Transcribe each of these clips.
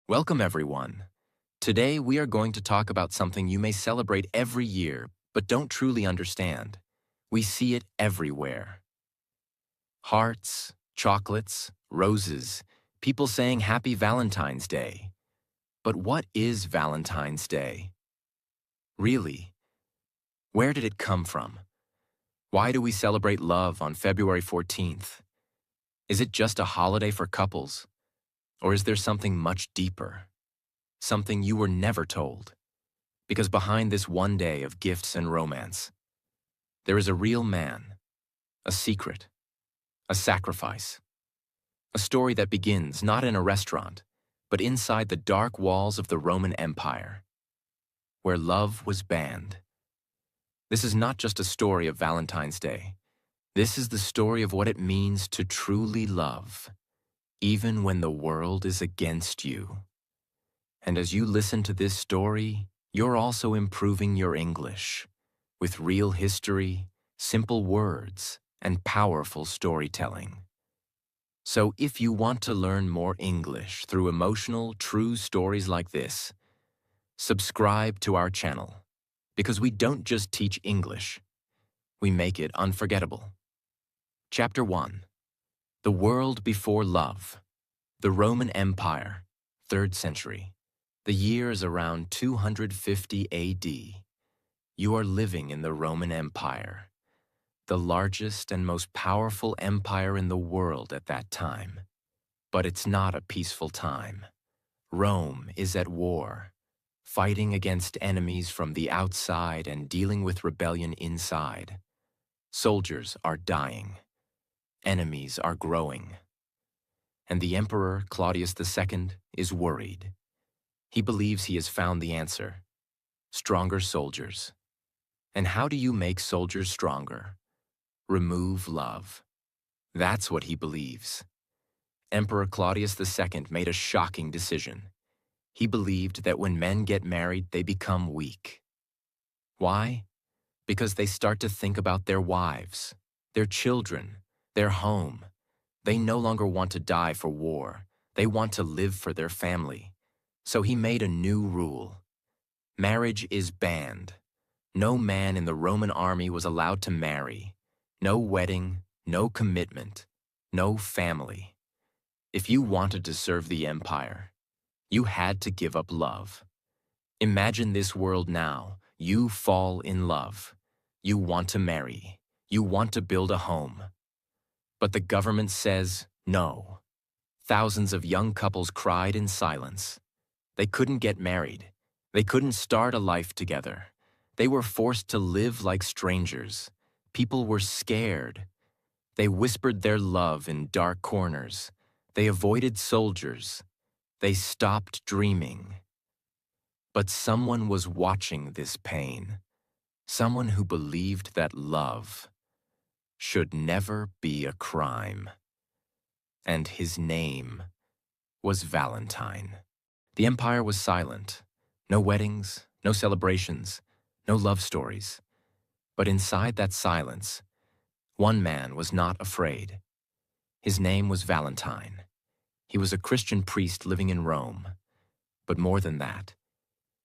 Welcome, everyone. Today, we are going to talk about something you may celebrate every year, but don't truly understand. We see it everywhere. Hearts, chocolates, roses, people saying Happy Valentine's Day. But what is Valentine's Day? Really? Where did it come from? Why do we celebrate love on February 14th? Is it just a holiday for couples? Or is there something much deeper? Something you were never told? Because behind this one day of gifts and romance, there is a real man, a secret, a sacrifice, a story that begins not in a restaurant, but inside the dark walls of the Roman Empire, where love was banned. This is not just a story of Valentine's Day. This is the story of what it means to truly love, even when the world is against you. And as you listen to this story, you're also improving your English with real history, simple words, and powerful storytelling. So if you want to learn more English through emotional, true stories like this, subscribe to our channel, because we don't just teach English, we make it unforgettable. Chapter 1. The World Before Love. The Roman Empire, 3rd century. The year is around 250 AD. You are living in the Roman Empire, the largest and most powerful empire in the world at that time. But it's not a peaceful time. Rome is at war, fighting against enemies from the outside and dealing with rebellion inside. Soldiers are dying. Enemies are growing. And the Emperor Claudius II is worried. He believes he has found the answer: stronger soldiers. And how do you make soldiers stronger? Remove love. That's what he believes. Emperor Claudius II made a shocking decision. He believed that when men get married, they become weak. Why? Because they start to think about their wives, their children, their home. They no longer want to die for war. They want to live for their family. So he made a new rule. Marriage is banned. No man in the Roman army was allowed to marry. No wedding, no commitment, no family. If you wanted to serve the empire, you had to give up love. Imagine this world now. You fall in love. You want to marry. You want to build a home. But the government says no. Thousands of young couples cried in silence. They couldn't get married. They couldn't start a life together. They were forced to live like strangers. People were scared. They whispered their love in dark corners. They avoided soldiers. They stopped dreaming. But someone was watching this pain. Someone who believed that love should never be a crime. And his name was Valentine. The empire was silent. No weddings, no celebrations, no love stories. But inside that silence, one man was not afraid. His name was Valentine. He was a Christian priest living in Rome. But more than that,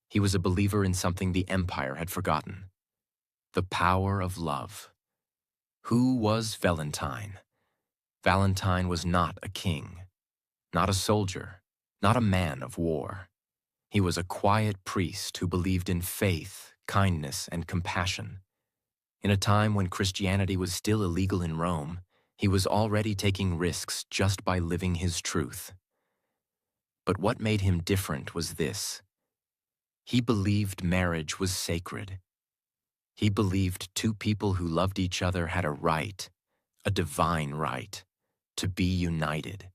he was a believer in something the empire had forgotten: the power of love. Who was Valentine? Valentine was not a king, not a soldier, not a man of war. He was a quiet priest who believed in faith, kindness, and compassion. In a time when Christianity was still illegal in Rome, he was already taking risks just by living his truth. But what made him different was this: he believed marriage was sacred. He believed two people who loved each other had a right, a divine right, to be united.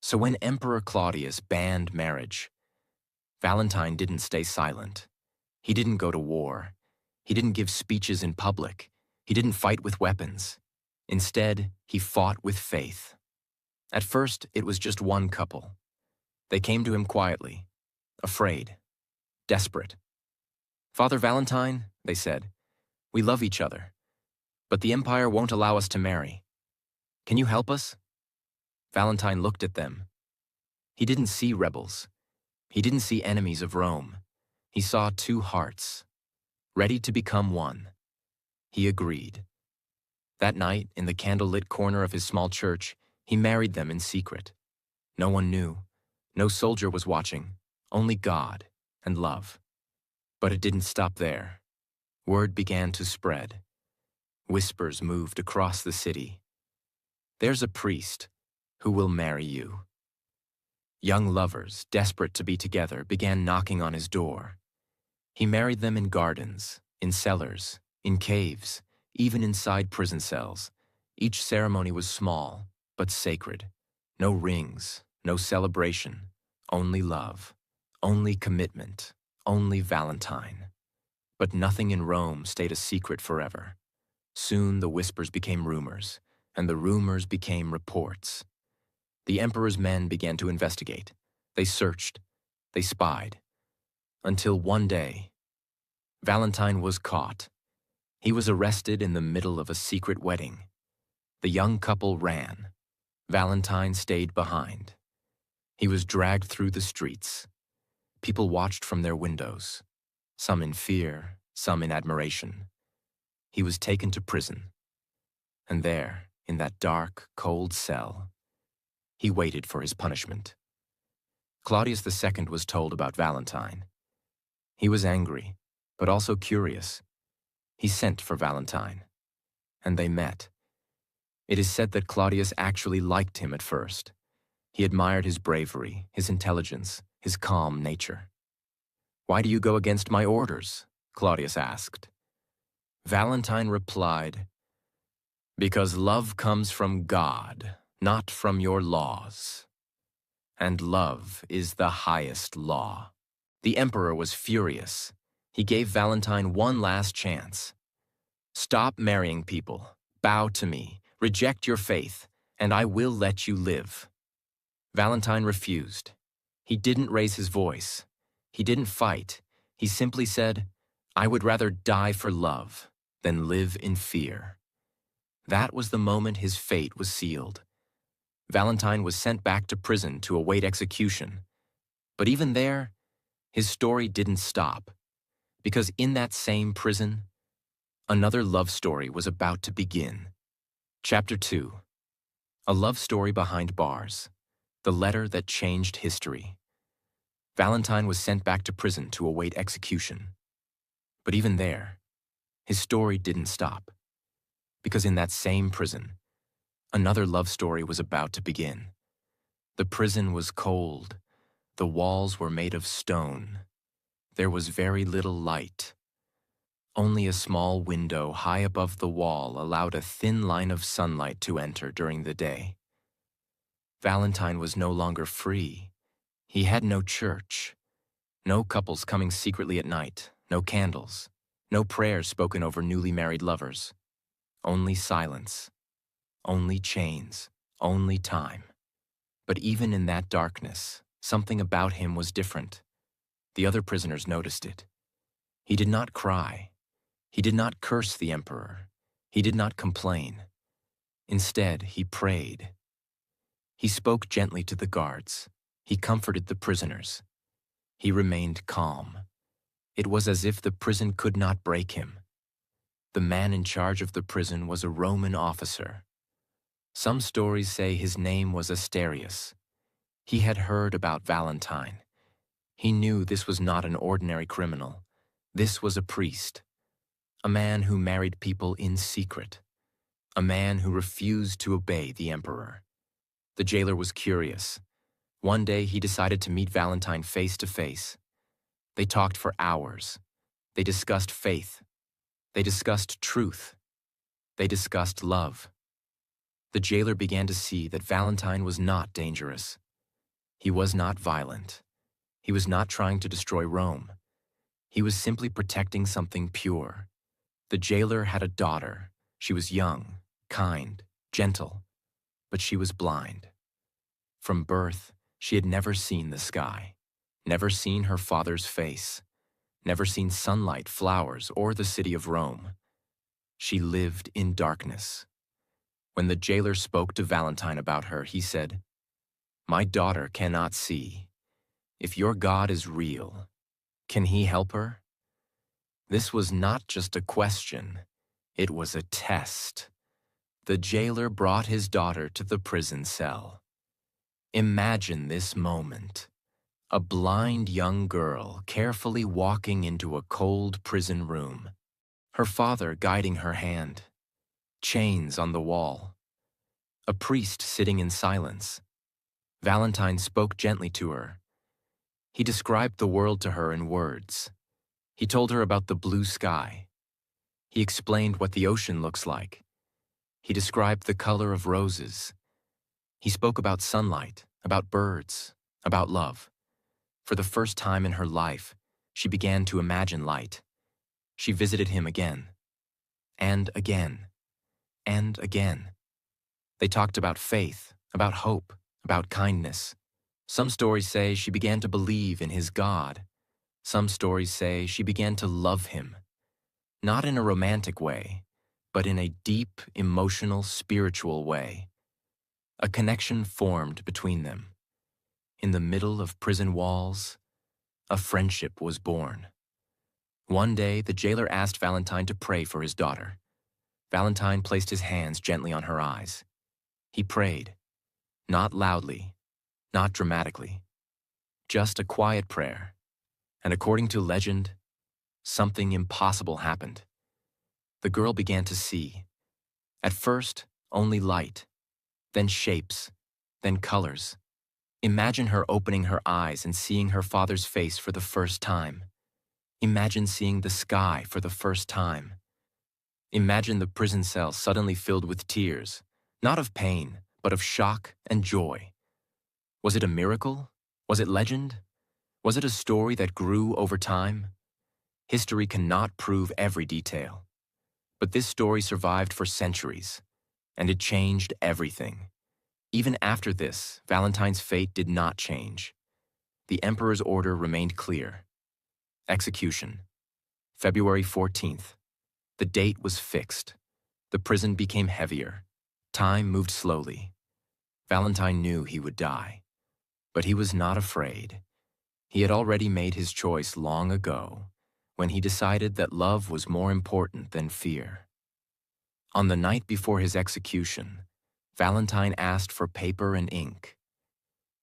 So when Emperor Claudius banned marriage, Valentine didn't stay silent. He didn't go to war. He didn't give speeches in public. He didn't fight with weapons. Instead, he fought with faith. At first, it was just one couple. They came to him quietly, afraid, desperate. "Father Valentine," they said, "we love each other, but the empire won't allow us to marry. Can you help us?" Valentine looked at them. He didn't see rebels. He didn't see enemies of Rome. He saw two hearts, ready to become one. He agreed. That night, in the candlelit corner of his small church, he married them in secret. No one knew. No soldier was watching. Only God and love. But it didn't stop there. Word began to spread. Whispers moved across the city. There's a priest who will marry you. Young lovers, desperate to be together, began knocking on his door. He married them in gardens, in cellars, in caves, even inside prison cells. Each ceremony was small, but sacred. No rings, no celebration, only love, only commitment, only Valentine. But nothing in Rome stayed a secret forever. Soon the whispers became rumors, and the rumors became reports. The emperor's men began to investigate. They searched, they spied, until one day, Valentine was caught. He was arrested in the middle of a secret wedding. The young couple ran. Valentine stayed behind. He was dragged through the streets. People watched from their windows, some in fear, some in admiration. He was taken to prison. And there, in that dark, cold cell, he waited for his punishment. Claudius II was told about Valentine. He was angry, but also curious. He sent for Valentine, and they met. It is said that Claudius actually liked him at first. He admired his bravery, his intelligence, his calm nature. "Why do you go against my orders?" Claudius asked. Valentine replied, "Because love comes from God, not from your laws. And love is the highest law." The emperor was furious. He gave Valentine one last chance. "Stop marrying people, bow to me, reject your faith, and I will let you live." Valentine refused. He didn't raise his voice. He didn't fight. He simply said, "I would rather die for love than live in fear." That was the moment his fate was sealed. Valentine was sent back to prison to await execution. But even there, his story didn't stop, because in that same prison, another love story was about to begin. Chapter 2. A love story behind bars. The letter that changed history. Valentine was sent back to prison to await execution. But even there, his story didn't stop, because in that same prison, another love story was about to begin. The prison was cold. The walls were made of stone. There was very little light. Only a small window high above the wall allowed a thin line of sunlight to enter during the day. Valentine was no longer free. He had no church. No couples coming secretly at night. No candles. No prayers spoken over newly married lovers. Only silence. Only chains. Only time. But even in that darkness, something about him was different. The other prisoners noticed it. He did not cry. He did not curse the emperor. He did not complain. Instead, he prayed. He spoke gently to the guards. He comforted the prisoners. He remained calm. It was as if the prison could not break him. The man in charge of the prison was a Roman officer. Some stories say his name was Asterius. He had heard about Valentine. He knew this was not an ordinary criminal. This was a priest. A man who married people in secret. A man who refused to obey the emperor. The jailer was curious. One day he decided to meet Valentine face to face. They talked for hours. They discussed faith. They discussed truth. They discussed love. The jailer began to see that Valentine was not dangerous. He was not violent. He was not trying to destroy Rome. He was simply protecting something pure. The jailer had a daughter. She was young, kind, gentle, but she was blind. From birth, she had never seen the sky, never seen her father's face, never seen sunlight, flowers, or the city of Rome. She lived in darkness. When the jailer spoke to Valentine about her, he said, My daughter cannot see. If your God is real, can he help her? This was not just a question, it was a test. The jailer brought his daughter to the prison cell. Imagine this moment. A blind young girl carefully walking into a cold prison room, her father guiding her hand, chains on the wall, a priest sitting in silence. Valentine spoke gently to her. He described the world to her in words. He told her about the blue sky. He explained what the ocean looks like. He described the color of roses. He spoke about sunlight, about birds, about love. For the first time in her life, she began to imagine light. She visited him again, and again, and again. They talked about faith, about hope, about kindness. Some stories say she began to believe in his God. Some stories say she began to love him, not in a romantic way, but in a deep, emotional, spiritual way. A connection formed between them. In the middle of prison walls, a friendship was born. One day, the jailer asked Valentine to pray for his daughter. Valentine placed his hands gently on her eyes. He prayed, not loudly, not dramatically, just a quiet prayer. And according to legend, something impossible happened. The girl began to see. At first, only light, then shapes, then colors. Imagine her opening her eyes and seeing her father's face for the first time. Imagine seeing the sky for the first time. Imagine the prison cell suddenly filled with tears, not of pain, but of shock and joy. Was it a miracle? Was it legend? Was it a story that grew over time? History cannot prove every detail. But this story survived for centuries, and it changed everything. Even after this, Valentine's fate did not change. The emperor's order remained clear. Execution, February 14th. The date was fixed. The prison became heavier. Time moved slowly. Valentine knew he would die, but he was not afraid. He had already made his choice long ago, when he decided that love was more important than fear. On the night before his execution, Valentine asked for paper and ink.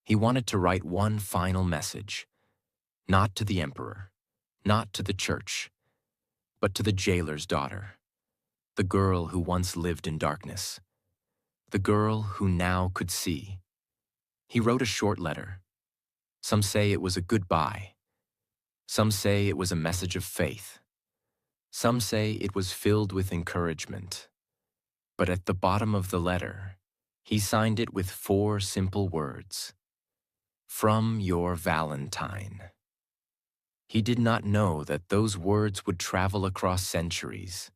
He wanted to write one final message, not to the emperor, not to the church, but to the jailer's daughter, the girl who once lived in darkness, the girl who now could see. He wrote a short letter. Some say it was a goodbye. Some say it was a message of faith. Some say it was filled with encouragement. But at the bottom of the letter, he signed it with 4 simple words. From your Valentine. He did not know that those words would travel across centuries.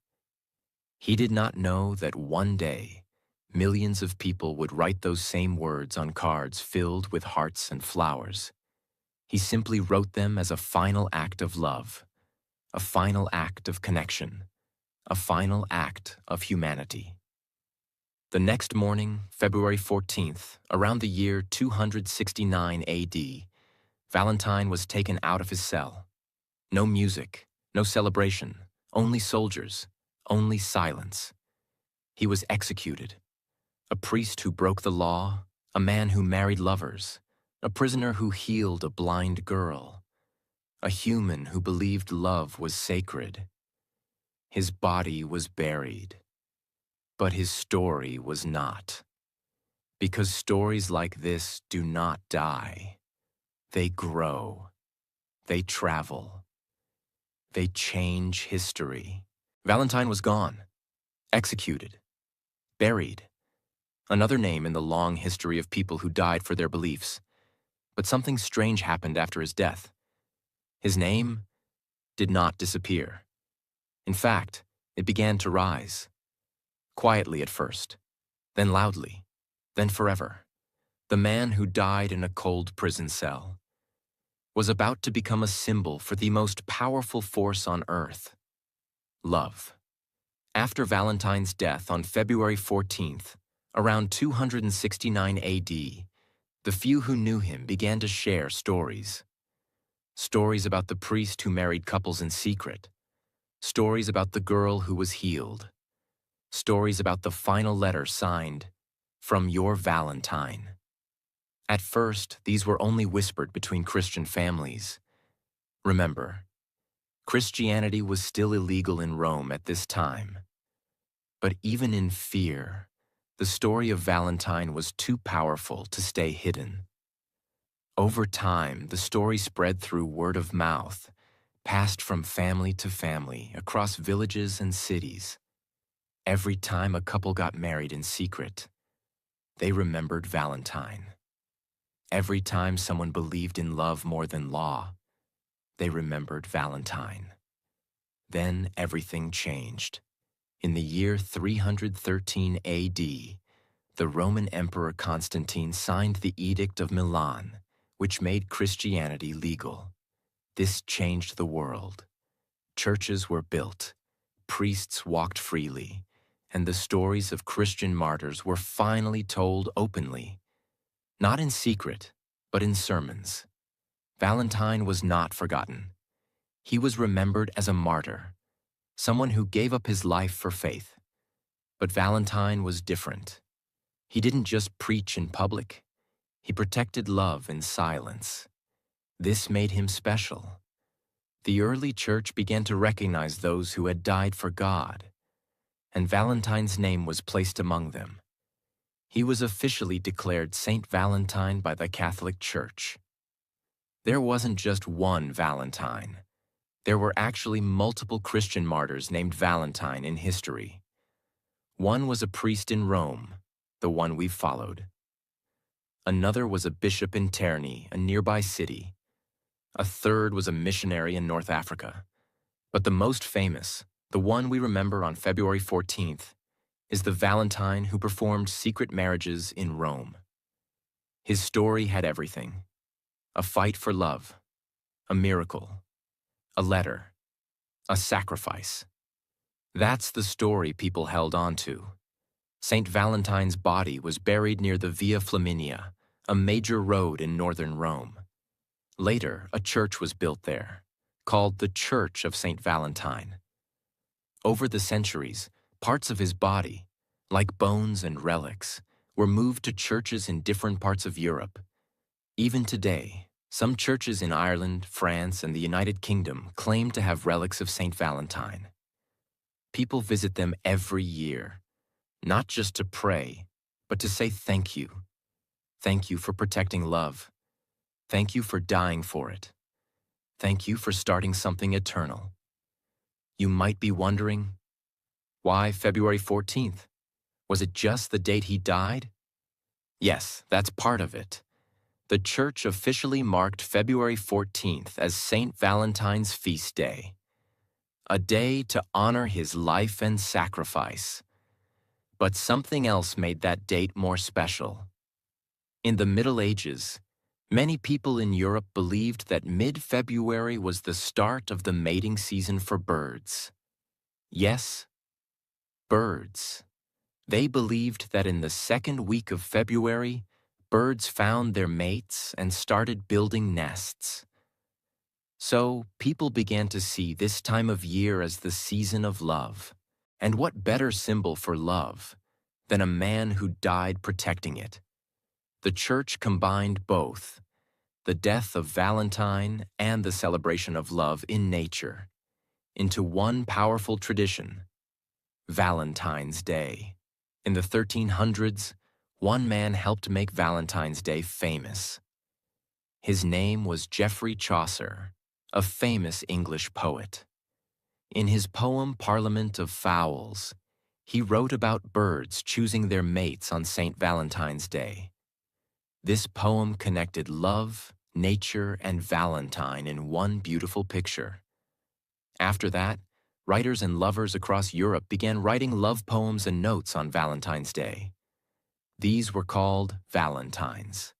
He did not know that one day, millions of people would write those same words on cards filled with hearts and flowers. He simply wrote them as a final act of love, a final act of connection, a final act of humanity. The next morning, February 14th, around the year 269 AD, Valentine was taken out of his cell. No music, no celebration, only soldiers, only silence. He was executed. A priest who broke the law, a man who married lovers, a prisoner who healed a blind girl, a human who believed love was sacred. His body was buried, but his story was not. Because stories like this do not die. They grow. They travel. They change history. Valentine was gone, executed, buried. Another name in the long history of people who died for their beliefs. But something strange happened after his death. His name did not disappear. In fact, it began to rise. Quietly at first, then loudly, then forever. The man who died in a cold prison cell was about to become a symbol for the most powerful force on earth, love. After Valentine's death on February 14th, around 269 AD, The few who knew him began to share stories. Stories about the priest who married couples in secret. Stories about the girl who was healed. Stories about the final letter signed, "From your Valentine." At first, these were only whispered between Christian families. Remember, Christianity was still illegal in Rome at this time. But even in fear, the story of Valentine was too powerful to stay hidden. Over time, the story spread through word of mouth, passed from family to family across villages and cities. Every time a couple got married in secret, they remembered Valentine. Every time someone believed in love more than law, they remembered Valentine. Then everything changed. In the year 313 AD, the Roman Emperor Constantine signed the Edict of Milan, which made Christianity legal. This changed the world. Churches were built, priests walked freely, and the stories of Christian martyrs were finally told openly. Not in secret, but in sermons. Valentine was not forgotten. He was remembered as a martyr, someone who gave up his life for faith. But Valentine was different. He didn't just preach in public. He protected love in silence. This made him special. The early church began to recognize those who had died for God, and Valentine's name was placed among them. He was officially declared Saint Valentine by the Catholic Church. There wasn't just one Valentine. There were actually multiple Christian martyrs named Valentine in history. One was a priest in Rome, the one we've followed. Another was a bishop in Terni, a nearby city. A third was a missionary in North Africa. But the most famous, the one we remember on February 14th, is the Valentine who performed secret marriages in Rome. His story had everything: a fight for love, a miracle, a letter, a sacrifice. That's the story people held on to. Saint Valentine's body was buried near the Via Flaminia, a major road in northern Rome. Later, a church was built there, called the Church of Saint Valentine. Over the centuries, parts of his body, like bones and relics, were moved to churches in different parts of Europe. Even today, some churches in Ireland, France, and the United Kingdom claim to have relics of Saint Valentine. People visit them every year, not just to pray, but to say thank you. Thank you for protecting love. Thank you for dying for it. Thank you for starting something eternal. You might be wondering, why February 14th? Was it just the date he died? Yes, that's part of it. The church officially marked February 14th as Saint Valentine's feast day, a day to honor his life and sacrifice. But something else made that date more special. In the Middle Ages, many people in Europe believed that mid-February was the start of the mating season for birds. Yes, birds. They believed that in the second week of February, birds found their mates and started building nests. So people began to see this time of year as the season of love. And what better symbol for love than a man who died protecting it? The church combined both, the death of Valentine and the celebration of love in nature, into one powerful tradition: Valentine's Day. In the 1300s, one man helped make Valentine's Day famous. His name was Geoffrey Chaucer, a famous English poet. In his poem Parliament of Fowls, he wrote about birds choosing their mates on Saint Valentine's Day. This poem connected love, nature, and Valentine in one beautiful picture. After that, writers and lovers across Europe began writing love poems and notes on Valentine's Day. These were called Valentines,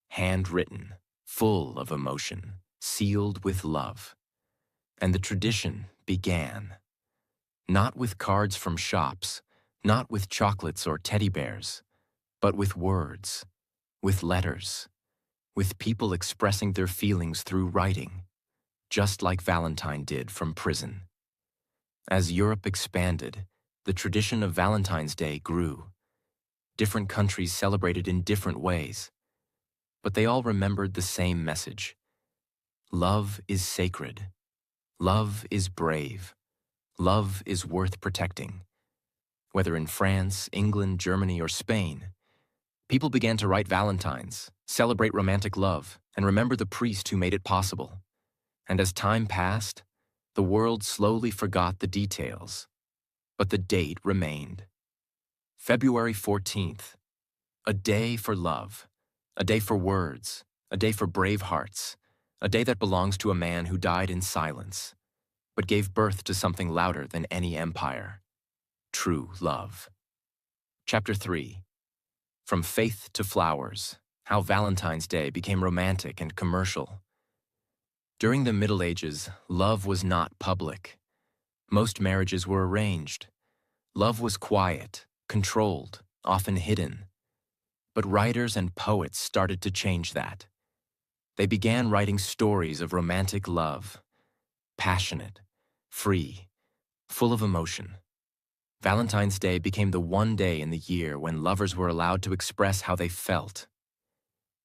handwritten, full of emotion, sealed with love. And the tradition began. Not with cards from shops, not with chocolates or teddy bears, but with words. with letters, with people expressing their feelings through writing, just like Valentine did from prison. As Europe expanded, the tradition of Valentine's Day grew. Different countries celebrated in different ways, but they all remembered the same message. Love is sacred. Love is brave. Love is worth protecting. Whether in France, England, Germany, or Spain, people began to write valentines, celebrate romantic love, and remember the priest who made it possible. And as time passed, the world slowly forgot the details, but the date remained. February 14th, a day for love, a day for words, a day for brave hearts, a day that belongs to a man who died in silence, but gave birth to something louder than any empire: true love. Chapter 3. From Faith to Flowers: How Valentine's Day Became Romantic and Commercial. During the Middle Ages, love was not public. Most marriages were arranged. Love was quiet, controlled, often hidden. But writers and poets started to change that. They began writing stories of romantic love, passionate, free, full of emotion. Valentine's Day became the one day in the year when lovers were allowed to express how they felt.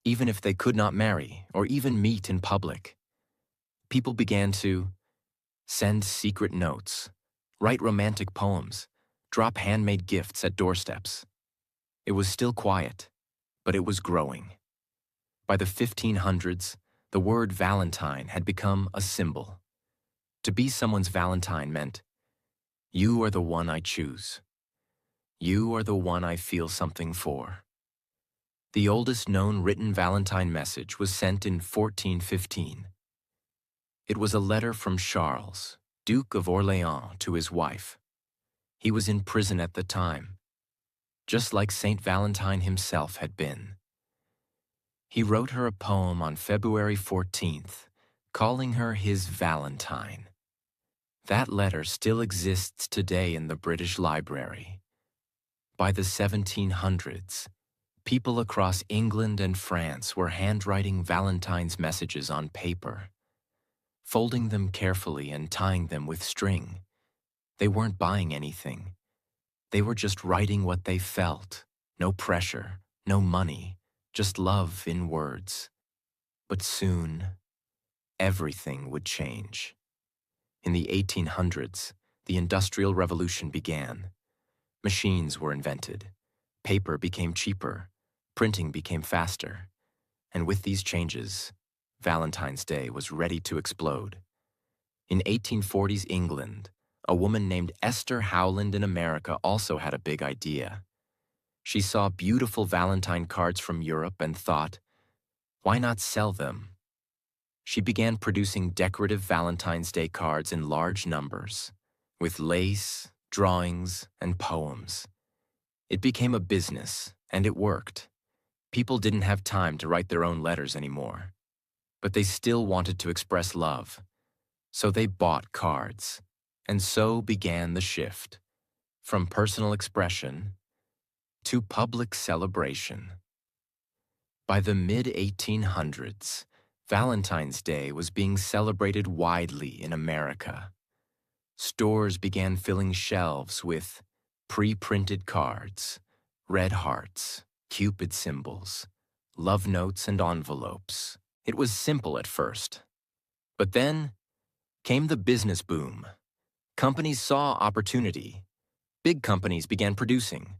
Even if they could not marry or even meet in public, people began to send secret notes, write romantic poems, drop handmade gifts at doorsteps. It was still quiet, but it was growing. By the 1500s, the word Valentine had become a symbol. To be someone's Valentine meant, you are the one I choose. You are the one I feel something for. The oldest known written Valentine message was sent in 1415. It was a letter from Charles, Duke of Orléans, to his wife. He was in prison at the time, just like Saint Valentine himself had been. He wrote her a poem on February 14th, calling her his Valentine. That letter still exists today in the British Library. By the 1700s, people across England and France were handwriting Valentine's messages on paper, folding them carefully and tying them with string. They weren't buying anything. They were just writing what they felt. No pressure, no money, just love in words. But soon, everything would change. In the 1800s, the Industrial Revolution began. Machines were invented. Paper became cheaper. Printing became faster. And with these changes, Valentine's Day was ready to explode. In 1840s England, a woman named Esther Howland in America also had a big idea. She saw beautiful Valentine cards from Europe and thought, why not sell them? She began producing decorative Valentine's Day cards in large numbers, with lace, drawings, and poems. It became a business, and it worked. People didn't have time to write their own letters anymore, but they still wanted to express love. So they bought cards, and so began the shift, from personal expression to public celebration. By the mid-1800s, Valentine's Day was being celebrated widely in America. Stores began filling shelves with pre-printed cards, red hearts, Cupid symbols, love notes, and envelopes. It was simple at first. But then came the business boom. Companies saw opportunity. Big companies began producing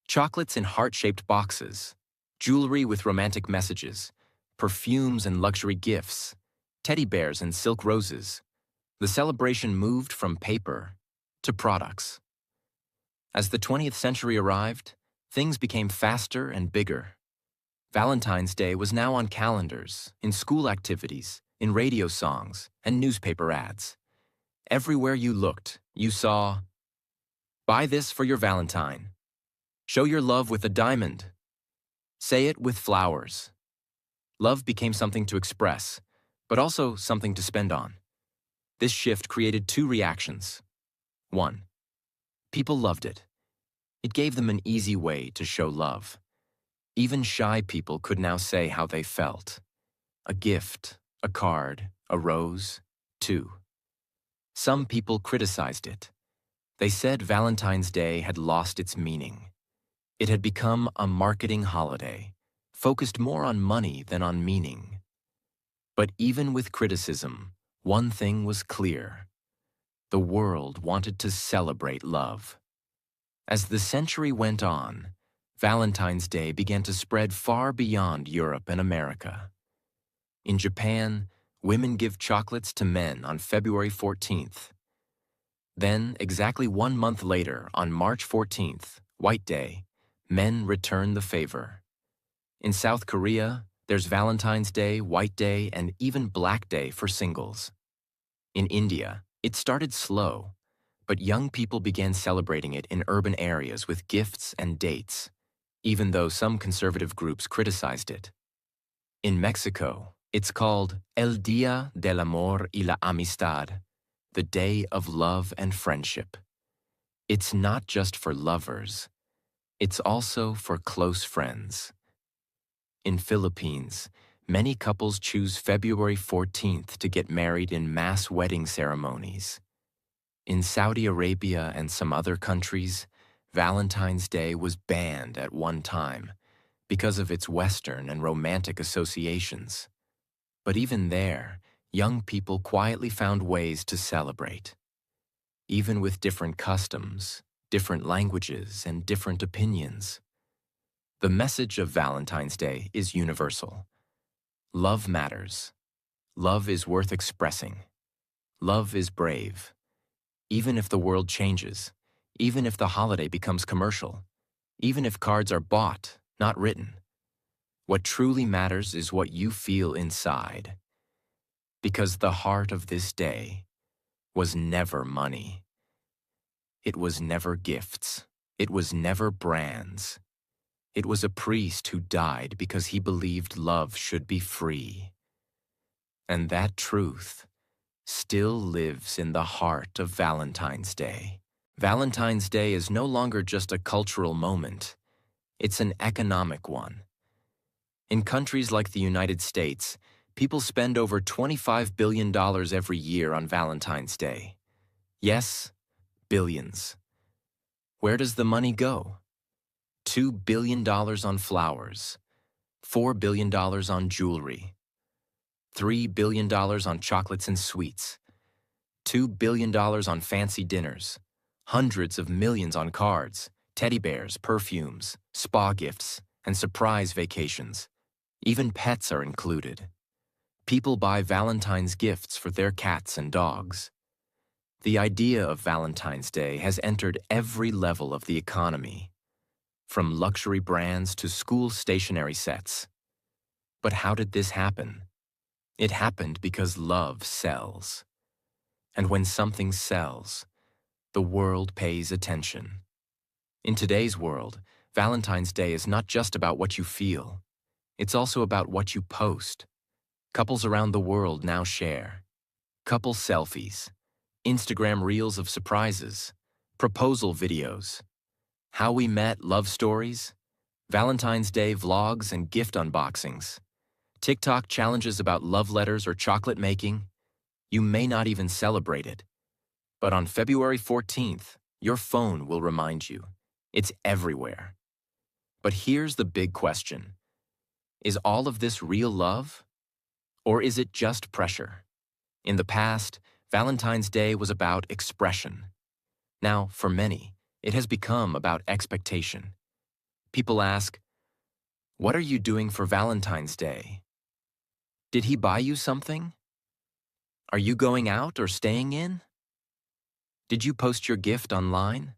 chocolates in heart-shaped boxes, jewelry with romantic messages, perfumes and luxury gifts, teddy bears and silk roses. The celebration moved from paper to products. As the 20th century arrived, things became faster and bigger. Valentine's Day was now on calendars, in school activities, in radio songs, and newspaper ads. Everywhere you looked, you saw, "Buy this for your Valentine. Show your love with a diamond. Say it with flowers." Love became something to express, but also something to spend on. This shift created two reactions. 1. People loved it. It gave them an easy way to show love. Even shy people could now say how they felt. A gift, a card, a rose, two. Some people criticized it. They said Valentine's Day had lost its meaning. It had become a marketing holiday, focused more on money than on meaning. But even with criticism, one thing was clear. The world wanted to celebrate love. As the century went on, Valentine's Day began to spread far beyond Europe and America. In Japan, women give chocolates to men on February 14th. Then, exactly 1 month later, on March 14th, White Day, men return the favor. In South Korea, there's Valentine's Day, White Day, and even Black Day for singles. In India, it started slow, but young people began celebrating it in urban areas with gifts and dates, even though some conservative groups criticized it. In Mexico, it's called El Día del Amor y la Amistad, the Day of Love and Friendship. It's not just for lovers, it's also for close friends. In Philippines, many couples choose February 14th to get married in mass wedding ceremonies. In Saudi Arabia and some other countries, Valentine's Day was banned at one time because of its Western and romantic associations. But even there, young people quietly found ways to celebrate. Even with different customs, different languages, and different opinions. The message of Valentine's Day is universal. Love matters. Love is worth expressing. Love is brave. Even if the world changes, even if the holiday becomes commercial, even if cards are bought, not written, what truly matters is what you feel inside. Because the heart of this day was never money. It was never gifts. It was never brands. It was a priest who died because he believed love should be free. And that truth still lives in the heart of Valentine's Day. Valentine's Day is no longer just a cultural moment. It's an economic one. In countries like the United States, people spend over $25 billion every year on Valentine's Day. Yes, billions. Where does the money go? $2 billion on flowers, $4 billion on jewelry, $3 billion on chocolates and sweets, $2 billion on fancy dinners, hundreds of millions on cards, teddy bears, perfumes, spa gifts, and surprise vacations. Even pets are included. People buy Valentine's gifts for their cats and dogs. The idea of Valentine's Day has entered every level of the economy, from luxury brands to school stationery sets. But how did this happen? It happened because love sells. And when something sells, the world pays attention. In today's world, Valentine's Day is not just about what you feel. It's also about what you post. Couples around the world now share couple selfies, Instagram reels of surprises, proposal videos, how we met love stories, Valentine's Day vlogs and gift unboxings, TikTok challenges about love letters or chocolate making. You may not even celebrate it. But on February 14th, your phone will remind you. It's everywhere. But here's the big question. Is all of this real love? Or is it just pressure? In the past, Valentine's Day was about expression. Now, for many, it has become about expectation. People ask, "What are you doing for Valentine's Day? Did he buy you something? Are you going out or staying in? Did you post your gift online?"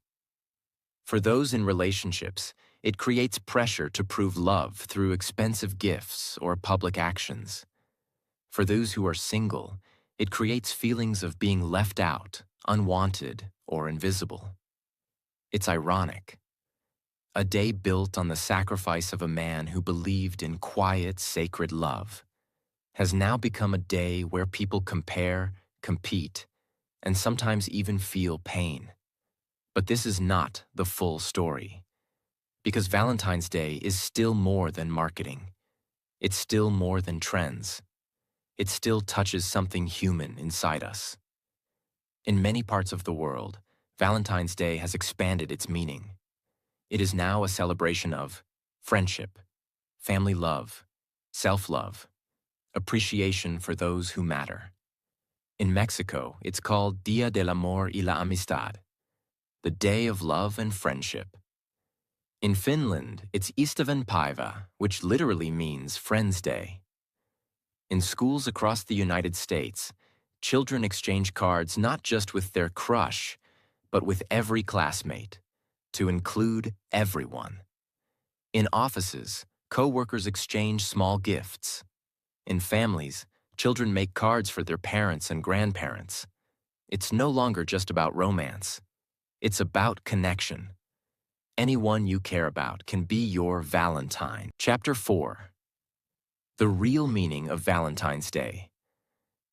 For those in relationships, it creates pressure to prove love through expensive gifts or public actions. For those who are single, it creates feelings of being left out, unwanted, or invisible. It's ironic. A day built on the sacrifice of a man who believed in quiet, sacred love has now become a day where people compare, compete, and sometimes even feel pain. But this is not the full story. Because Valentine's Day is still more than marketing. It's still more than trends. It still touches something human inside us. In many parts of the world, Valentine's Day has expanded its meaning. It is now a celebration of friendship, family love, self-love, appreciation for those who matter. In Mexico, it's called Día del Amor y la Amistad, the Day of Love and Friendship. In Finland, it's Ystävänpäivä, which literally means Friends' Day. In schools across the United States, children exchange cards not just with their crush, but with every classmate, to include everyone. In offices, co-workers exchange small gifts. In families, children make cards for their parents and grandparents. It's no longer just about romance. It's about connection. Anyone you care about can be your Valentine. Chapter 4. The real meaning of Valentine's Day.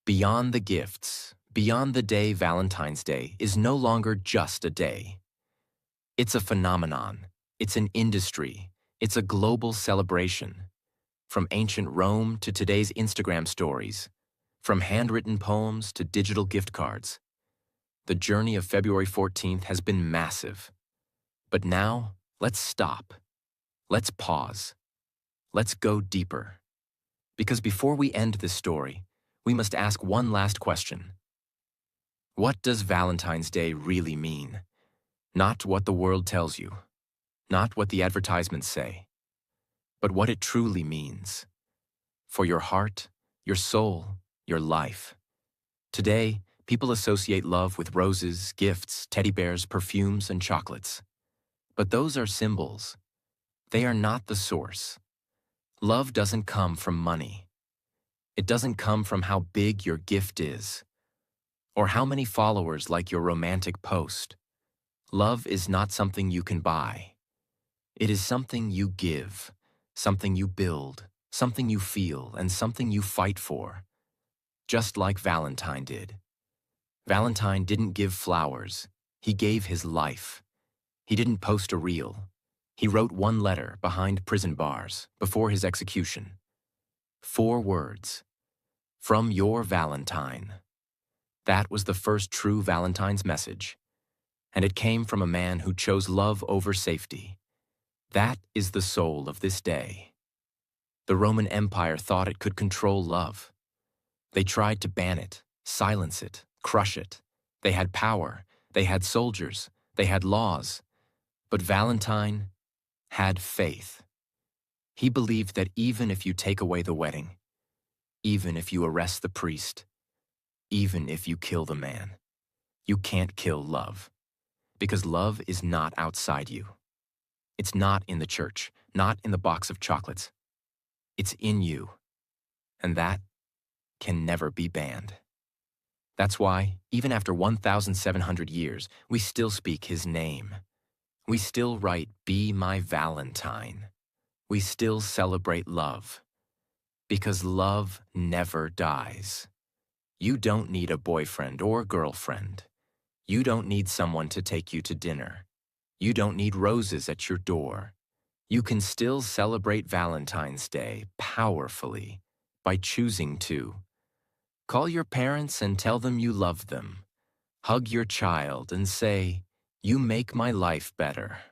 Beyond the gifts, beyond the day Valentine's Day is no longer just a day. It's a phenomenon. It's an industry. It's a global celebration. From ancient Rome to today's Instagram stories, from handwritten poems to digital gift cards. The journey of February 14th has been massive. But now, let's stop. Let's pause. Let's go deeper. Because before we end this story, we must ask one last question. What does Valentine's Day really mean? Not what the world tells you, not what the advertisements say, but what it truly means. For your heart, your soul, your life. Today, people associate love with roses, gifts, teddy bears, perfumes, and chocolates. But those are symbols. They are not the source. Love doesn't come from money. It doesn't come from how big your gift is, or how many followers like your romantic post. Love is not something you can buy. It is something you give, something you build, something you feel, and something you fight for. Just like Valentine did. Valentine didn't give flowers. He gave his life. He didn't post a reel. He wrote one letter behind prison bars before his execution. 4 words. From your Valentine. That was the first true Valentine's message. And it came from a man who chose love over safety. That is the soul of this day. The Roman Empire thought it could control love. They tried to ban it, silence it, crush it. They had power, they had soldiers, they had laws. But Valentine had faith. He believed that even if you take away the wedding, even if you arrest the priest, even if you kill the man, you can't kill love. Because love is not outside you. It's not in the church, not in the box of chocolates. It's in you. And that can never be banned. That's why, even after 1,700 years, we still speak his name. We still write, "Be my Valentine." We still celebrate love. Because love never dies. You don't need a boyfriend or girlfriend. You don't need someone to take you to dinner. You don't need roses at your door. You can still celebrate Valentine's Day powerfully by choosing to. Call your parents and tell them you love them. Hug your child and say, "You make my life better."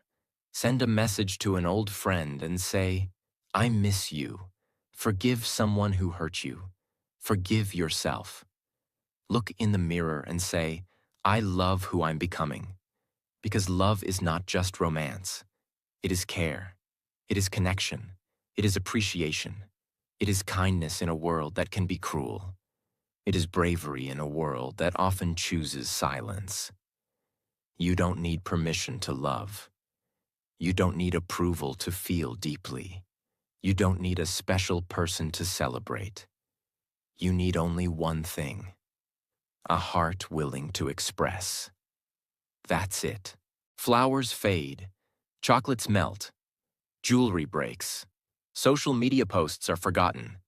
Send a message to an old friend and say, "I miss you." Forgive someone who hurt you. Forgive yourself. Look in the mirror and say, "I love who I'm becoming." Because love is not just romance. It is care. It is connection. It is appreciation. It is kindness in a world that can be cruel. It is bravery in a world that often chooses silence. You don't need permission to love. You don't need approval to feel deeply. You don't need a special person to celebrate. You need only one thing. A heart willing to express. That's it. Flowers fade. Chocolates melt. Jewelry breaks. Social media posts are forgotten.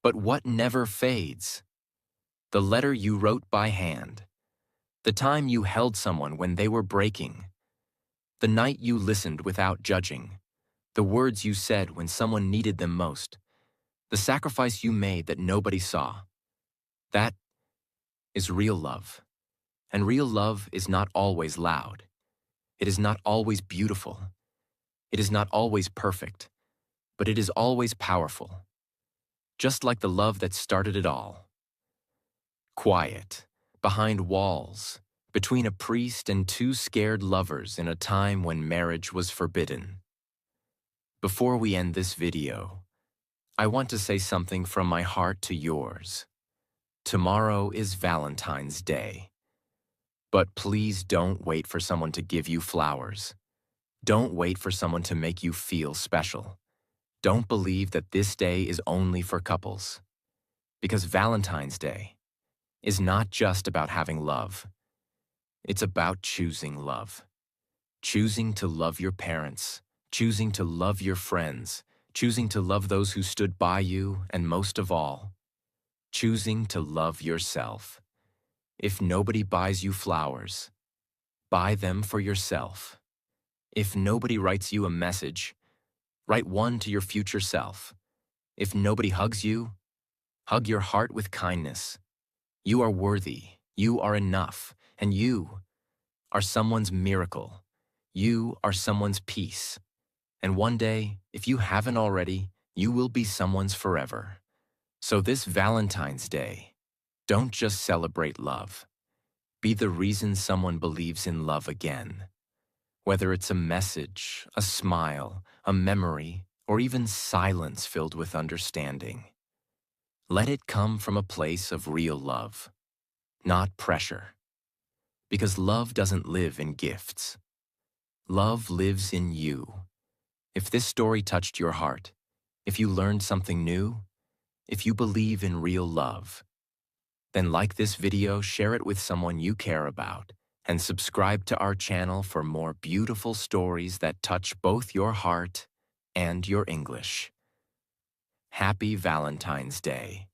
But what never fades? The letter you wrote by hand. The time you held someone when they were breaking. The night you listened without judging. The words you said when someone needed them most. The sacrifice you made that nobody saw. That is real love. And real love is not always loud. It is not always beautiful. It is not always perfect. But it is always powerful. Just like the love that started it all. Quiet, behind walls, between a priest and two scared lovers in a time when marriage was forbidden. Before we end this video, I want to say something from my heart to yours. Tomorrow is Valentine's Day. But please don't wait for someone to give you flowers. Don't wait for someone to make you feel special. Don't believe that this day is only for couples. Because Valentine's Day is not just about having love. It's about choosing love. Choosing to love your parents, choosing to love your friends, choosing to love those who stood by you, and most of all, choosing to love yourself. If nobody buys you flowers, buy them for yourself. If nobody writes you a message, write one to your future self. If nobody hugs you, hug your heart with kindness. You are worthy, you are enough, and you are someone's miracle. You are someone's peace. And one day, if you haven't already, you will be someone's forever. So this Valentine's Day, don't just celebrate love. Be the reason someone believes in love again. Whether it's a message, a smile, a memory, or even silence filled with understanding. Let it come from a place of real love, not pressure. Because love doesn't live in gifts. Love lives in you. If this story touched your heart, if you learned something new, if you believe in real love, then like this video, share it with someone you care about, and subscribe to our channel for more beautiful stories that touch both your heart and your English. Happy Valentine's Day.